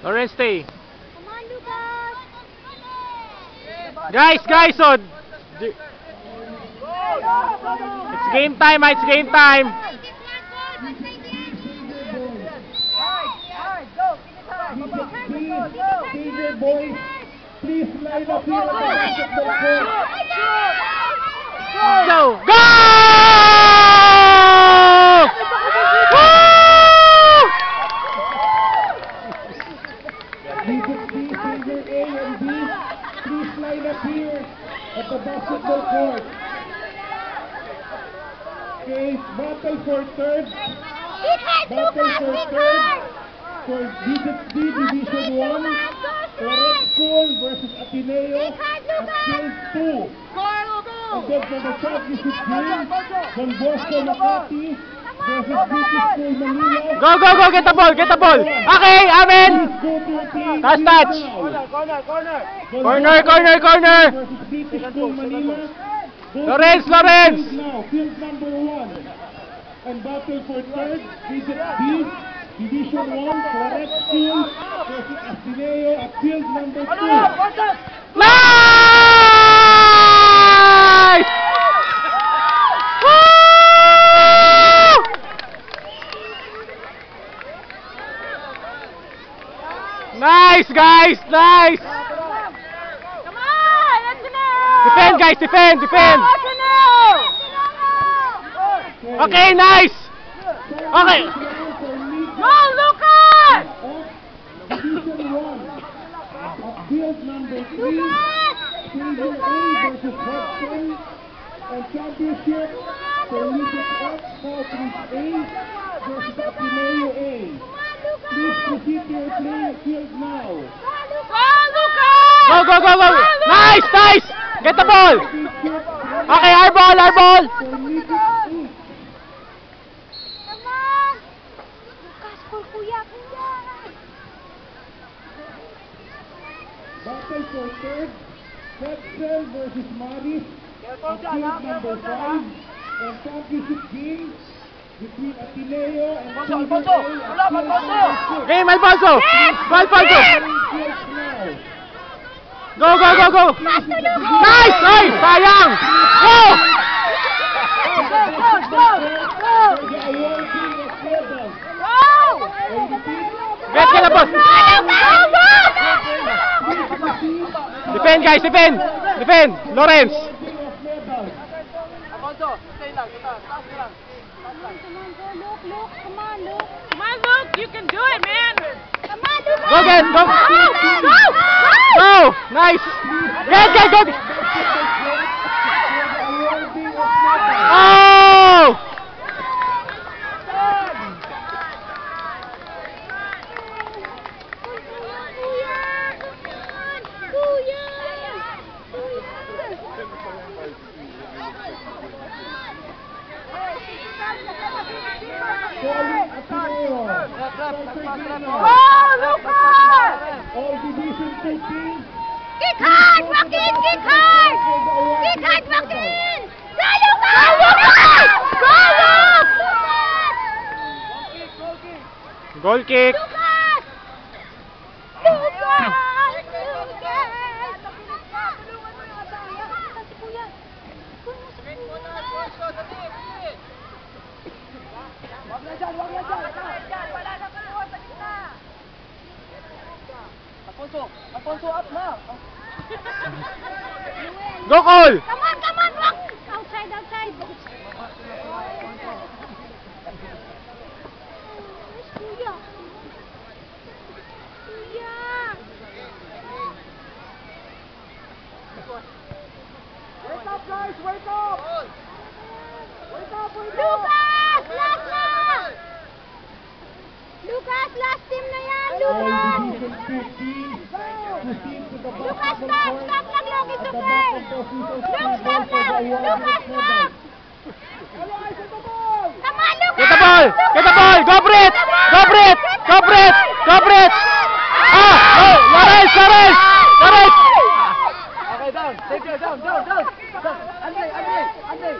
Lawrence, stay. Come on, Lucas. Guys, so it's game time, it's game time. Boys, please line up here. Go! Go! Figure A and B, please line up here at the basketball court. Okay, battle for third. Battle for third for Digit D Division 1. Red School versus Ateneo at Field 2. And then for the championship game, Don Bosco Makati versus British School Manila. Go, get the ball, Okay, Amen. Touch. Corner. Versus British School Manila. Lawrence. Now, field number 1. And battle for third, Digit B, Division 1, Red School versus Ateneo at field number 2. Nice! Woo! Nice, guys, nice! Come on, Ateneo! Defend, guys, defend! Okay, nice! Okay! Go, Lucas! Division 1 at field number 3, Division A versus Hudson, and championship for Lucas F, Southeast A versus Ateneo A. Please proceed to your playing field now. Go, Lucas! Go! Nice! Get the ball! Okay, our ball! For Lucas A. Come on! Lucas, kuya! Battle for third, Pretzel versus Maris at field number 5, and championship game between Ateneo and Alfonso. Game, Alfonso! Go! Nice! Sayang! Go! Get the ball! Defend, guys, defend! Lawrence! Come on, Luke! You can do it, man! Come on, Luke! Go again! Go! Nice! Get! Go! Oh! All Division 2 teams. Kick hard, Joaquin! Go, Lucas! Goal kick! Alfonso, up na! Go, Cole! Come on, walk! Outside! Kuya! Lucas! Last na! Lucas, last team na yan! Lucas! Lucas, stop! Stop lang, Loki, to play! Luke, stop lang! Lucas, stop! Come on, Lucas! Get the ball! Get the ball! Go Brit! Go Brit! Go Brit! Go Brit! Ah! Oh! Lares! Lares! Lares! Okay, down. Take it, down. Andre.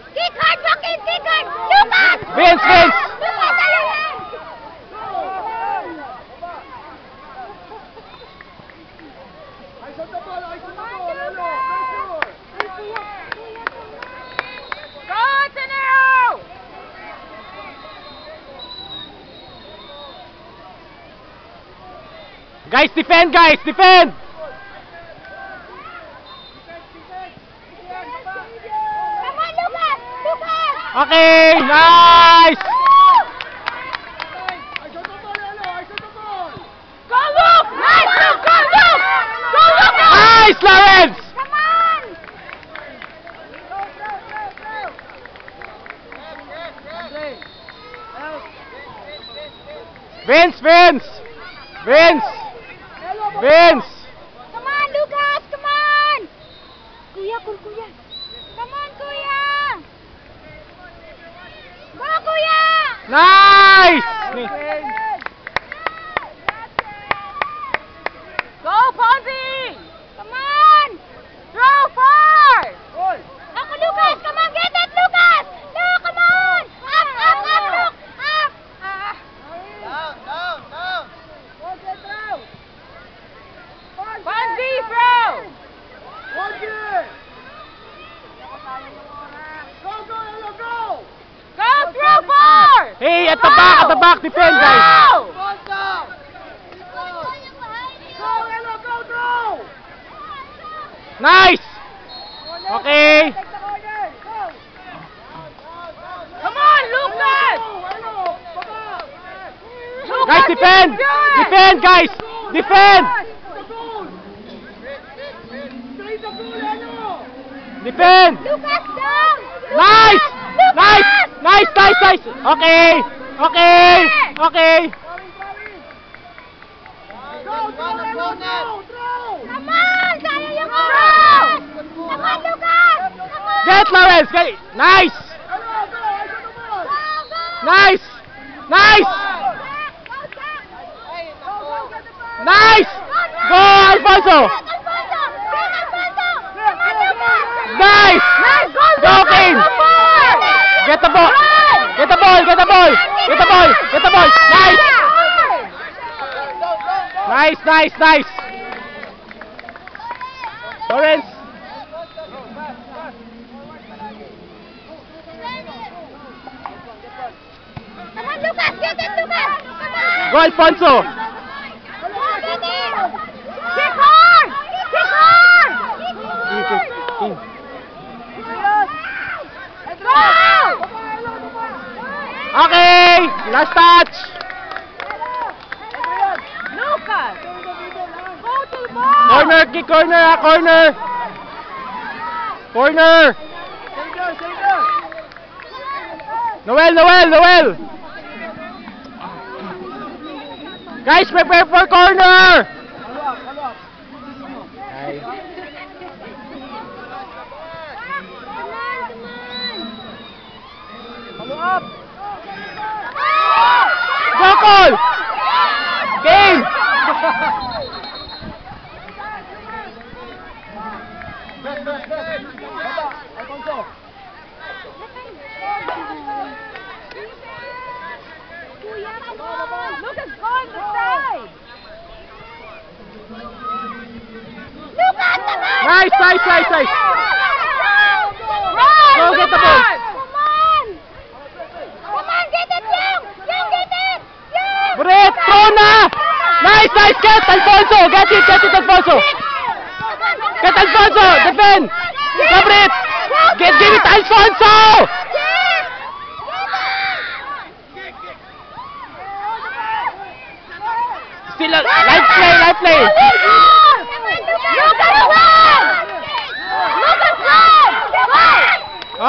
Kick hard, Joaquin! Kick hard! Lucas! Vince! Vince! Lucas, ayaw yan! Go, Ateneo! Guys, defend! Guys, defend! Come on, Lucas! Lucas! Okay! Nice! Go, Luke! Nice, Luke! Go, Luke! Go, Luke! Nice, Lawrence! Come on! Vince! Vince! Vince! Vince! Come on, Lucas! Come on! Kuya, kuya! Come on, kuya! Go, kuya! Nice! Go, Ponzi! Come on! Throw far! Ako, Lucas! Come on, get it, Lucas! No, come on! Up, Luke! Up! Ponzi, throw! Go, throw far! Hey, at the back, defend, guys! Nice! Okay! Come on, Lucas! Guys, defend! Defend, guys! Defend! Defend! Lucas, down! Nice! Lucas! Nice! Nice, nice, nice! Okay! Okay! Okay! Come on! Kaya yung oras! Come on, Lucas! Come on! Get Lawrence! Get it! Nice! Nice! Nice! Nice! Go, Alfonso! Nice! Go, Kane! Get the ball! Get the ball! Get the ball! Get the ball! Get the ball! Nice! Nice, nice, nice! Lawrence! Come on, Lucas! Get it, Lucas! Come on! Go, Alfonso! Get it! Kick hard! Kick hard! Go! Okay! Last touch! Lucas! Go to the ball! Corner, kick corner, corner! Corner! Noel! Guys, prepare for corner! Go, call! Game! Lucas, go on the side! Lucas, come on! Nice! Run! Go get the ball! Come on! Come on, get it, Young! Young, get it! Young! Brett, throw na! Nice! Get Alfonso! Get it, Alfonso! Get Alfonso! Defend! Go, Brett! Give it, Alfonso! Still, live play! You gotta run!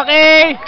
Okay.